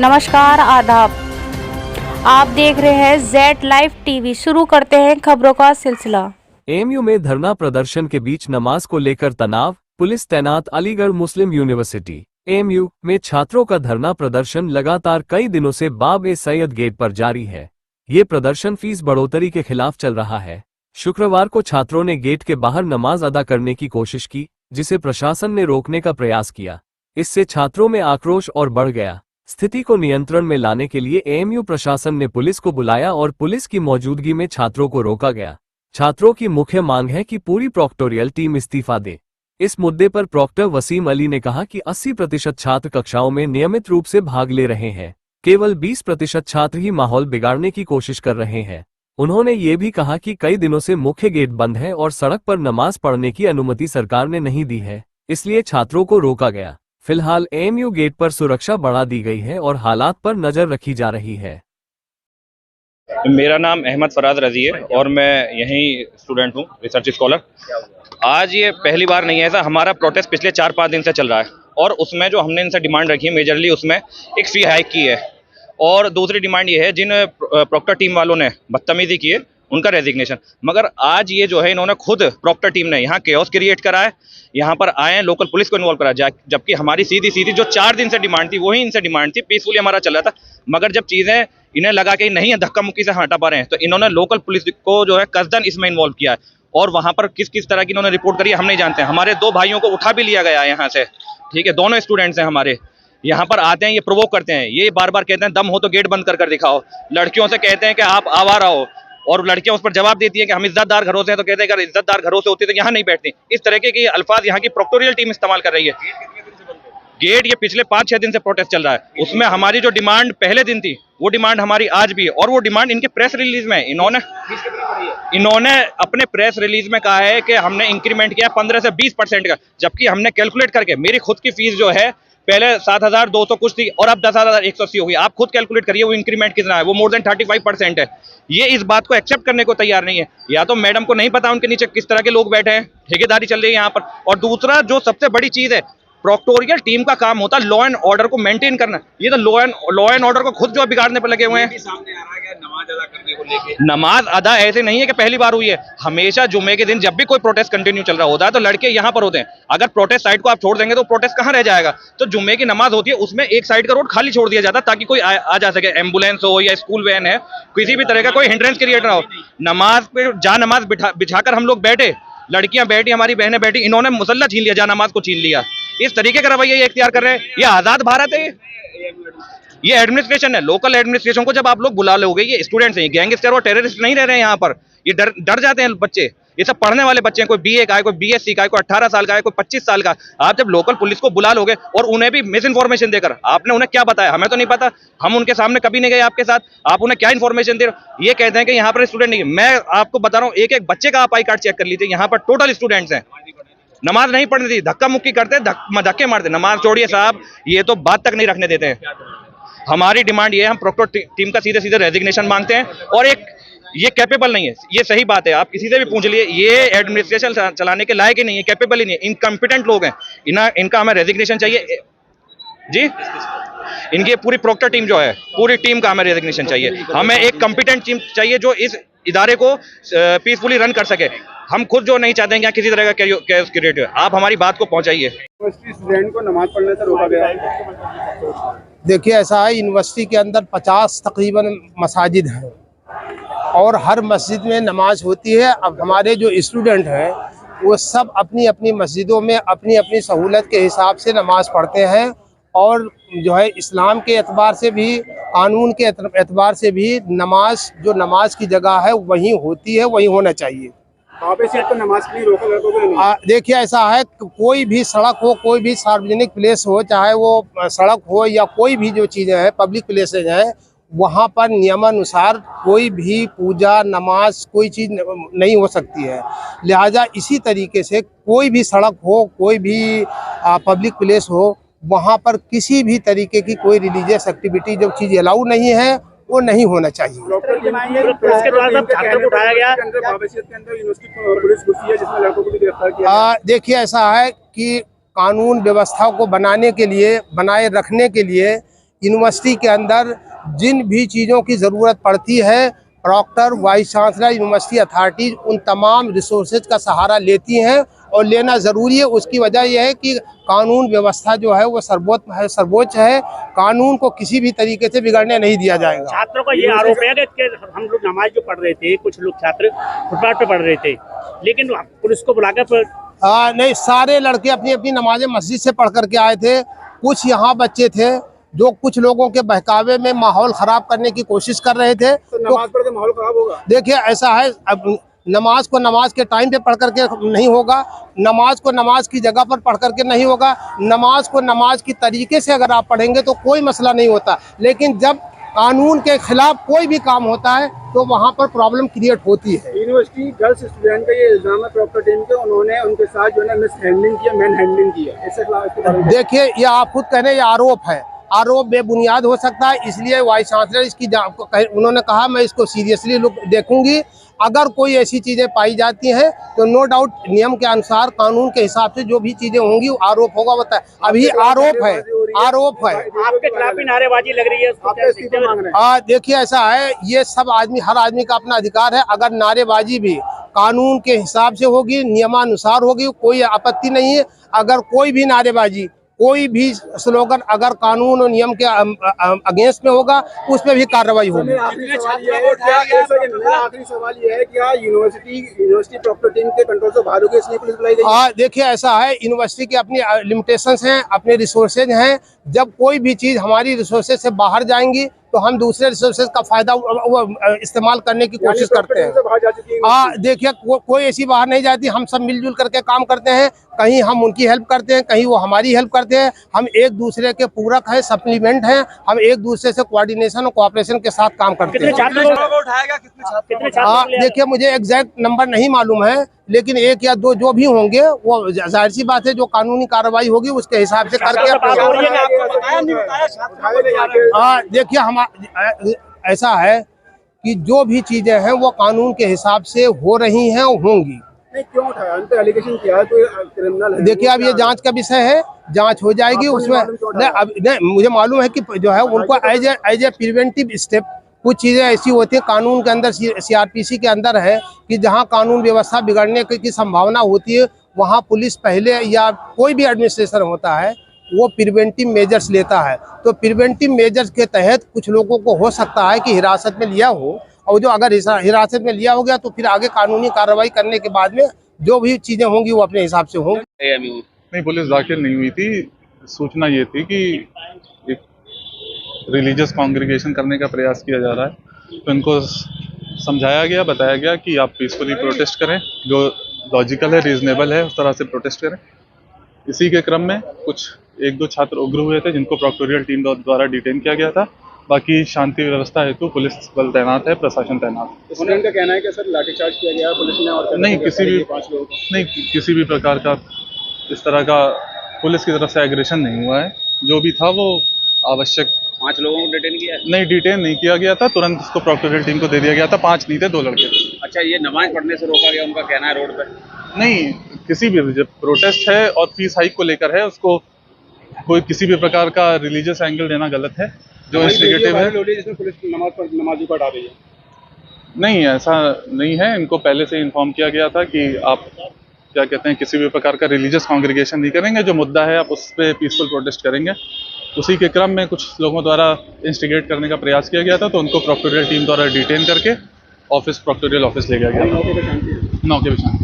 नमस्कार, आदाब। आप देख रहे हैं जेड लाइव टीवी। शुरू करते हैं खबरों का सिलसिला। एएमयू में धरना प्रदर्शन के बीच नमाज को लेकर तनाव, पुलिस तैनात। अलीगढ़ मुस्लिम यूनिवर्सिटी एएमयू में छात्रों का धरना प्रदर्शन लगातार कई दिनों से बाब ए सैयद गेट पर जारी है। ये प्रदर्शन फीस बढ़ोतरी के खिलाफ चल रहा है। शुक्रवार को छात्रों ने गेट के बाहर नमाज अदा करने की कोशिश की, जिसे प्रशासन ने रोकने का प्रयास किया। इससे छात्रों में आक्रोश और बढ़ गया। स्थिति को नियंत्रण में लाने के लिए एएमयू प्रशासन ने पुलिस को बुलाया और पुलिस की मौजूदगी में छात्रों को रोका गया। छात्रों की मुख्य मांग है कि पूरी प्रॉक्टोरियल टीम इस्तीफा दे। इस मुद्दे पर प्रॉक्टर वसीम अली ने कहा कि 80% छात्र कक्षाओं में नियमित रूप से भाग ले रहे हैं, केवल 20% छात्र ही माहौल बिगाड़ने की कोशिश कर रहे हैं। उन्होंने ये भी कहा कि कई दिनों से मुख्य गेट बंद है और सड़क पर नमाज पढ़ने की अनुमति सरकार ने नहीं दी है, इसलिए छात्रों को रोका गया। फिलहाल एएमयू गेट पर सुरक्षा बढ़ा दी गई है और हालात पर नजर रखी जा रही है। मेरा नाम अहमद फराज रजी है और मैं यहीं स्टूडेंट हूँ, रिसर्च स्कॉलर। आज ये पहली बार नहीं है ऐसा, हमारा प्रोटेस्ट पिछले 4-5 दिन से चल रहा है और उसमें जो हमने इनसे डिमांड रखी है मेजरली उसमें एक फी हाइक की है और दूसरी डिमांड ये है जिन प्रॉक्टर टीम वालों ने बदतमीजी की है उनका रेजिग्नेशन। मगर आज ये जो है इन्होंने खुद प्रॉक्टर टीम ने यहाँ केओस क्रिएट करा है, यहाँ पर आए हैं, लोकल पुलिस को इन्वॉल्व करा, जबकि हमारी सीधी सीधी जो 4 दिन से डिमांड थी वही इनसे डिमांड थी, पीसफुली हमारा चल रहा था। मगर जब चीज़ें इन्हें लगा कि नहीं है, धक्का मुक्की से हटा पा रहे हैं, तो इन्होंने लोकल पुलिस को जो है कसदन इसमें इन्वॉल्व किया है और वहाँ पर किस किस तरह की इन्होंने रिपोर्ट करी है हम नहीं जानते हैं। हमारे 2 भाइयों को उठा भी लिया गया है यहाँ से, ठीक है, दोनों स्टूडेंट्स हैं हमारे। यहाँ पर आते हैं, ये प्रोवोक करते हैं, ये बार बार कहते हैं दम हो तो गेट बंद कर दिखाओ। लड़कियों से कहते हैं कि आप आवारा हो और लड़कियां उस पर जवाब देती है कि हम इज्जतदार घरों से हैं, तो कहते हैं अगर इज्जतदार घरों से होती तो यहाँ नहीं बैठती। इस तरीके के अल्फाज यहाँ की प्रोक्टोरियल टीम इस्तेमाल कर रही है। गेट ये पिछले 5-6 दिन से प्रोटेस्ट चल रहा है, उसमें हमारी जो डिमांड पहले दिन थी वो डिमांड हमारी आज भी है और वो डिमांड इनके प्रेस रिलीज में इन्होंने अपने प्रेस रिलीज में कहा है कि हमने इंक्रीमेंट किया 15 से 20% का, जबकि हमने कैलकुलेट करके मेरी खुद की फीस जो है पहले 7,200 कुछ थी और अब 10,180 हो गई। आप खुद कैलकुलेट करिए वो इंक्रीमेंट कितना है, वो मोर देन 35% है। ये इस बात को एक्सेप्ट करने को तैयार नहीं है। या तो मैडम को नहीं पता उनके नीचे किस तरह के लोग बैठे हैं, ठेकेदारी चल रही है यहाँ पर। और दूसरा जो सबसे बड़ी चीज है, प्रॉक्टोरियल टीम का काम होता है लॉ एंड ऑर्डर को मेंटेन करना। ये तो लॉ एंड ऑर्डर को खुद जो बिगाड़ने पर लगे हुए हैं। नमाज अदा ऐसे नहीं है कि पहली बार हुई है, हमेशा जुम्मे के दिन जब भी कोई प्रोटेस्ट कंटिन्यू चल रहा होता है तो लड़के यहाँ पर होते हैं। अगर प्रोटेस्ट साइड को आप छोड़ देंगे तो प्रोटेस्ट कहाँ रह जाएगा। तो जुम्मे की नमाज होती है, उसमें एक साइड का रोड खाली छोड़ दिया जाता है ताकि कोई आ जा सके, एम्बुलेंस हो या स्कूल वैन है, किसी भी तरह का कोई हिंड्रेंस क्रिएट ना हो। नमाज पे जा नमाज बिछाकर हम लोग बैठे, लड़कियां बैठी, हमारी बहनें बैठी, इन्होंने मुसल्ला छीन लिया, जा नमाज को छीन लिया। इस तरीके का रवैया ये इख्तियार कर रहे हैं। ये आजाद भारत है, ये एडमिनिस्ट्रेशन है। लोकल एडमिनिस्ट्रेशन को जब आप लोग बुला लोगे, ये स्टूडेंट्स हैं, गैंगस्टर और टेररिस्ट नहीं रह रहे हैं यहाँ पर। ये डर जाते हैं बच्चे, ये सब पढ़ने वाले बच्चे हैं। कोई बीए का है, कोई बीएससी का है, कोई 18 साल का है, कोई 25 साल का। आप जब लोकल पुलिस को बुला लोगे और उन्हें भी मिस इन्फॉर्मेशन देकर, आपने उन्हें क्या बताया हमें तो नहीं पता, हम उनके सामने कभी नहीं गए आपके साथ, आप उन्हें क्या इन्फॉर्मेशन दे रहे हो। ये कहते हैं कि यहाँ पर स्टूडेंट नहीं है। मैं आपको बता रहा हूँ, एक एक बच्चे का आप आई कार्ड चेक कर लीजिए, यहाँ पर टोटल स्टूडेंट्स हैं। नमाज नहीं पढ़ने दी, धक्का मुक्की करते, धक्के मारते। नमाज छोड़िए साहब, ये तो बात तक नहीं रखने देते हैं। हमारी डिमांड ये है, हम प्रॉक्टर टीम का सीधे सीधे रेजिग्नेशन मांगते हैं। और एक ये कैपेबल नहीं है, ये सही बात है, आप किसी से भी पूछ लिए, ये एडमिनिस्ट्रेशन चलाने के लायक ही नहीं है, कैपेबल ही नहीं है, इनकम्पिटेंट लोग हैं। इनका हमें रेजिग्नेशन चाहिए जी। इनकी पूरी प्रॉक्टर टीम जो है, पूरी टीम का हमें रेजिग्नेशन चाहिए। हमें एक कॉम्पिटेंट टीम चाहिए जो इस इदारे को पीसफुली रन कर सके। हम खुद जो नहीं चाहते हैं कि किसी तरह का कैओस क्रिएट हो। आप हमारी बात को पहुंचाइए। स्टूडेंट को नमाज पढ़ने से रोका गया है। देखिए, ऐसा है, यूनिवर्सिटी के अंदर 50 तकरीबन मसाजिद हैं और हर मस्जिद में नमाज होती है। अब हमारे जो स्टूडेंट हैं वो सब अपनी अपनी मस्जिदों में अपनी अपनी सहूलत के हिसाब से नमाज पढ़ते हैं और जो है इस्लाम के एतबार से भी, कानून के एतबार से भी नमाज जो नमाज की जगह है वहीं होती है, वहीं होना चाहिए। आप इसे तो नमाज के लिए रोका? देखिए, ऐसा है, कोई भी सड़क हो, कोई भी सार्वजनिक प्लेस हो, चाहे वो सड़क हो या कोई भी जो चीज़ें हैं, पब्लिक प्लेसेज हैं, वहाँ पर नियमानुसार कोई भी पूजा, नमाज, कोई चीज़ नहीं हो सकती है। लिहाजा इसी तरीके से कोई भी सड़क हो, कोई भी पब्लिक प्लेस हो, वहाँ पर किसी भी तरीके की कोई रिलीजियस एक्टिविटी जो चीज़ अलाउ नहीं है वो नहीं होना चाहिए। देखिए, ऐसा है कि कानून व्यवस्था को बनाने के लिए, बनाए रखने के लिए यूनिवर्सिटी के अंदर जिन भी चीज़ों की ज़रूरत पड़ती है, proctor, vice chancellor, university authorities उन तमाम रिसोर्सेज का सहारा लेती हैं और लेना ज़रूरी है। उसकी वजह यह है कि कानून व्यवस्था जो है वो सर्वोच्च है। कानून को किसी भी तरीके से बिगड़ने नहीं दिया जाएगा। छात्रों का ये आरोप है कि हम लोग नमाज जो पढ़ रहे थे, कुछ लोग छात्र फुटपाथ पे पढ़ रहे थे, लेकिन पुलिस को बुलाकर नहीं, सारे लड़के अपनी अपनी नमाजें मस्जिद से पढ़ करके आए थे। कुछ यहाँ बच्चे थे जो कुछ लोगों के बहकावे में माहौल खराब करने की कोशिश कर रहे थे। तो नमाज पढ़ के माहौल खराब होगा? देखिए, ऐसा है, अब नमाज को नमाज के टाइम पे पढ़ करके नहीं होगा, नमाज को नमाज की जगह पर पढ़ करके नहीं होगा। नमाज को नमाज की तरीके से अगर आप पढ़ेंगे तो कोई मसला नहीं होता, लेकिन जब कानून के खिलाफ कोई भी काम होता है तो वहाँ पर प्रॉब्लम क्रिएट होती है। यूनिवर्सिटी गर्ल्स स्टूडेंट का ये इल्जाम है प्रॉक्टर टीम के, उन्होंने उनके साथ जो है मिस हैंडलिंग किया, मैन हैंडलिंग किया। इसके खिलाफ देखिए, ये आप खुद कह रहे हैं, ये आरोप है, आरोप बेबुनियाद हो सकता है, इसलिए वाइस चांसलर इसकी उन्होंने कहा मैं इसको सीरियसली देखूंगी। अगर कोई ऐसी चीज़ें पाई जाती हैं तो नो डाउट नियम के अनुसार, कानून के हिसाब से जो भी चीज़ें होंगी वो आरोप होगा। बताए अभी आरोप है। आपके खिलाफ भी नारेबाजी लग रही है। देखिए, ऐसा है, ये सब आदमी, हर आदमी का अपना अधिकार है। अगर नारेबाजी भी कानून के हिसाब से होगी, नियमानुसार होगी, कोई आपत्ति नहीं है। अगर कोई भी नारेबाजी, कोई भी स्लोगन अगर कानून और नियम के अगेंस्ट में होगा, उस पर भी कार्रवाई होगी। मेरा आखिरी सवाल ये है कि यूनिवर्सिटी प्रॉक्टर टीम के कंट्रोल से बाहर हो गई, इसलिए पुलिस बुलाई गई? देखिए, ऐसा है, यूनिवर्सिटी के अपनी लिमिटेशंस हैं, अपने रिसोर्सेज हैं। जब कोई भी चीज़ हमारी रिसोर्सेज से बाहर जाएंगी तो हम दूसरे रिसोर्सेज का फायदा इस्तेमाल करने की कोशिश करते हैं। देखिए, कोई ऐसी बाहर नहीं जाती, हम सब मिलजुल करके काम करते हैं। कहीं हम उनकी हेल्प करते हैं, कहीं वो हमारी हेल्प करते हैं। हम एक दूसरे के पूरक हैं, सप्लीमेंट हैं। हम एक दूसरे से कोऑर्डिनेशन और कोऑपरेशन के साथ काम करते हैं। देखिए, मुझे एग्जैक्ट नंबर नहीं मालूम है, लेकिन एक या दो जो भी होंगे वो जाहिर सी बात है, जो कानूनी कार्रवाई होगी उसके हिसाब से करके। देखिए, हम ऐसा है कि जो भी चीजें हैं वो कानून के हिसाब से हो रही हैं और होंगी। नहीं, क्यों उठाया? उन पे एलिगेशन किया है, कोई क्रिमिनल है? देखिए, अब ये जांच का विषय है, जांच हो जाएगी उसमें। नहीं, मुझे मालूम है कि जो है उनको एज ए प्रिवेंटिव स्टेप कुछ चीज़ें ऐसी होती है कानून के अंदर, सीआरपीसी के अंदर है कि जहां कानून व्यवस्था बिगड़ने की संभावना होती है, वहां पुलिस पहले, या कोई भी एडमिनिस्ट्रेशन होता है, वो प्रिवेंटिव मेजर्स लेता है। तो प्रिवेंटिव मेजर्स के तहत कुछ लोगों को हो सकता है कि हिरासत में लिया हो, और जो अगर हिरासत में लिया हो गया तो फिर आगे कानूनी कार्रवाई करने के बाद में जो भी चीज़ें होंगी वो अपने हिसाब से होंगी। नहीं, पुलिस दाखिल नहीं हुई थी। सूचना ये थी कि एक रिलीजियस कॉन्ग्रीगेशन करने का प्रयास किया जा रहा है, तो इनको समझाया गया, बताया गया कि आप पीसफुली प्रोटेस्ट करें, जो लॉजिकल है, रीजनेबल है, उस तरह से प्रोटेस्ट करें। इसी के क्रम में कुछ एक दो छात्र उग्र हुए थे जिनको प्रोक्टोरियल टीम द्वारा डिटेन किया गया था। बाकी शांति व्यवस्था हेतु पुलिस बल तैनात है, प्रशासन तैनात है। स्टूडेंट का कहना है कि सर लाठीचार्ज किया गया पुलिस ने, और नहीं, किसी भी प्रकार का इस तरह का पुलिस की तरफ से एग्रेशन नहीं हुआ है। जो भी था वो आवश्यक 5 लोगों को डिटेन किया है? नहीं, डिटेन नहीं किया गया था, तुरंत उसको प्रोक्टोरियल टीम को दे दिया गया था। 5 नहीं थे, 2 लड़के थे। अच्छा, ये नमाज पढ़ने से रोका गया, उनका कहना है रोड पे? नहीं, किसी भी, जब प्रोटेस्ट है और फीस हाइक को लेकर है, उसको कोई किसी भी प्रकार का रिलीजियस एंगल देना गलत है। जो इंस्टिगेटिव है, जिसमें पुलिस नमाजी पढ़ा रही है। नहीं, ऐसा नहीं है। इनको पहले से इन्फॉर्म किया गया था कि आप क्या कहते हैं, किसी भी प्रकार का रिलीजियस कॉन्ग्रीगेशन नहीं करेंगे, जो मुद्दा है आप उस पर पीसफुल प्रोटेस्ट करेंगे। उसी के क्रम में कुछ लोगों द्वारा इंस्टिगेट करने का प्रयास किया गया था, तो उनको प्रोक्टोरियल टीम द्वारा डिटेन करके प्रोक्टोरियल ऑफिस ले गया गया। मौके पे शांति